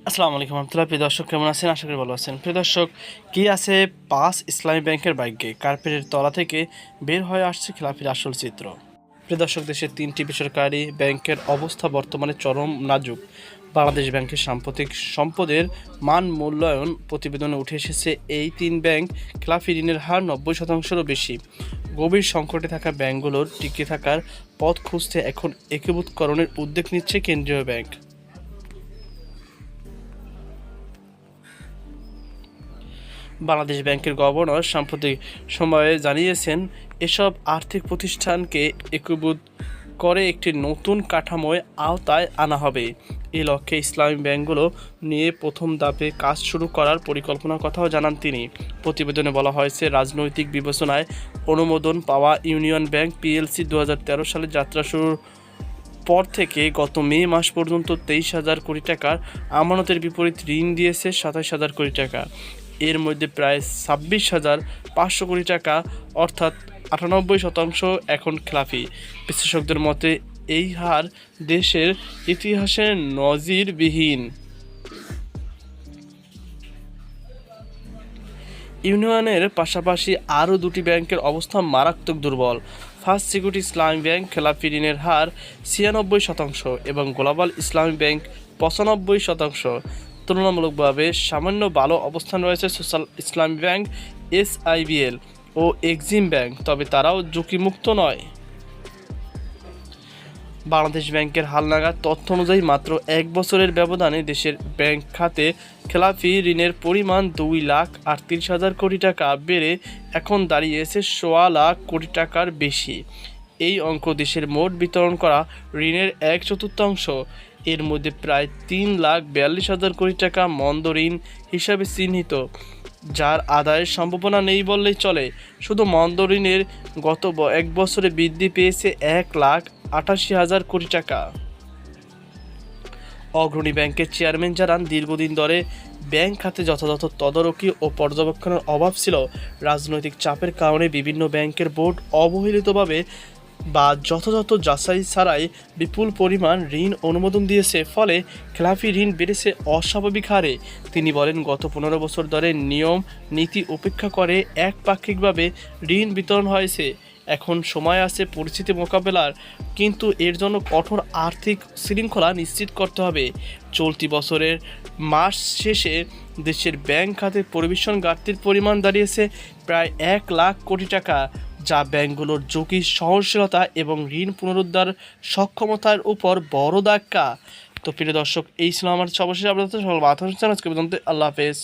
আসসালামু আলাইকুম রহমতুল্লাহ। প্রিয় দর্শক, কেমন আছেন? আশা করি ভালো আছেন। প্রিয় দর্শক, কি আছে 5 ইসলামী ব্যাংকের ভাগ্যে? কার্পেটের তলা থেকে বের হয়ে আসছে খেলাপির আসল চিত্র। প্রিয় দর্শক, দেশের 3টি বেসরকারি ব্যাংকের অবস্থা বর্তমানে চরম নাজুক। বাংলাদেশ ব্যাংকের সাম্প্রতিক সম্পদের মান মূল্যায়ন প্রতিবেদনে উঠে এসেছে এই 3 ব্যাংক খেলাপি ঋণের হার 90%-রও বেশি। গভীর সংকটে থাকা ব্যাংকগুলোর টিকে থাকার পথ খুঁজতে এখন একীভূতকরণের উদ্যোগ নিচ্ছে কেন্দ্রীয় ব্যাংক। বাংলাদেশ ব্যাংকের গভর্নর সাম্প্রতিক সময়ে জানিয়েছেন, এসব আর্থিক প্রতিষ্ঠানকে একীভূত করে একটি নতুন কাঠামোর আওতায় আনা হবে। এই লক্ষ্যে ইসলামী ব্যাংকগুলো নিয়ে প্রথম ধাপে কাজ শুরু করার পরিকল্পনার কথাও জানান তিনি। প্রতিবেদনে বলা হয়েছে, রাজনৈতিক বিবেচনায় অনুমোদন পাওয়া ইউনিয়ন ব্যাংক পিএলসি 2013 সালে যাত্রা শুরুর পর থেকে গত মে মাস পর্যন্ত 23,000 কোটি টাকার আমানতের বিপরীত ঋণ দিয়েছে 27,000 কোটি টাকা। এর মধ্যে প্রায় 26,500 কোটি টাকা অর্থাৎ 98% এখন খেলাপি। বিশ্লেষকদের মতে এই হার দেশের ইতিহাসে নজিরবিহীন। ইউনিয়নের পাশাপাশি আরও দুটি ব্যাংকের অবস্থা মারাত্মক দুর্বল। ফার্স্ট সিকিউরিটি ইসলামী ব্যাংক খেলাপি ঋণের হার 96% এবং গ্লোবাল ইসলামী ব্যাংক 95%। তুলনামূলকভাবে সামান্য ভালো অবস্থান রয়েছে সোশ্যাল ইসলামী ব্যাংক, এসআইবিএল ও এক্সিম ব্যাংক, তবে তারাও ঝুঁকিমুক্ত নয়। বাংলাদেশ ব্যাংকের হালনাগাদ তথ্য অনুযায়ী মাত্র 1 বছরের ব্যবধানে দেশের ব্যাংক খাতে খেলাপি ঋণের পরিমাণ 2,38,000 কোটি টাকা বেড়ে এখন দাঁড়িয়েছে 1.25 লাখ কোটি টাকার বেশি। এই অঙ্ক দেশের মোট বিতরণ করা ঋণের 1/4। এর মধ্যে প্রায় 3,42,000 কোটি টাকা মন্দ ঋণ হিসাবে চিহ্নিত, যার আদায়ের সম্ভাবনা নেই বললেই চলে। শুধু মন্দ ঋণের গত 1 বছরে বৃদ্ধি পেয়েছে 1,88,000 কোটি টাকা। অগ্রণী ব্যাংকের চেয়ারম্যান জানান, দীর্ঘদিন ধরে ব্যাংক খাতে যথাযথ তদারকি ও পর্যবেক্ষণের অভাব ছিল। রাজনৈতিক চাপের কারণে বিভিন্ন ব্যাংকের বোর্ড অবহেলিতভাবে বা যথাযথ যাচাই ছাড়াই বিপুল পরিমাণ ঋণ অনুমোদন দিয়েছে, ফলে খেলাপি ঋণ বেড়েছে অস্বাভাবিক হারে। তিনি বলেন, গত 15 বছর ধরে নিয়ম নীতি উপেক্ষা করে একপাক্ষিকভাবে ঋণ বিতরণ হয়েছে। এখন সময় আছে পরিস্থিতি মোকাবেলার, কিন্তু এর জন্য কঠোর আর্থিক শৃঙ্খলা নিশ্চিত করতে হবে। চলতি বছরের মাস শেষে দেশের ব্যাংক খাতে পরিবেশন ঘাটতির পরিমাণ দাঁড়িয়েছে প্রায় 1 লাখ কোটি টাকা, যা ব্যাংকগুলোর ঝুঁকি সহনশীলতা এবং ঋণ পুনরুদ্ধার সক্ষমতার উপর বড় ধাক্কা। তো প্রিয় দর্শক, এই ছিল আমার সর্বশেষ আপনাদের সকল আজকে পর্যন্ত। আল্লাহ হাফেজ।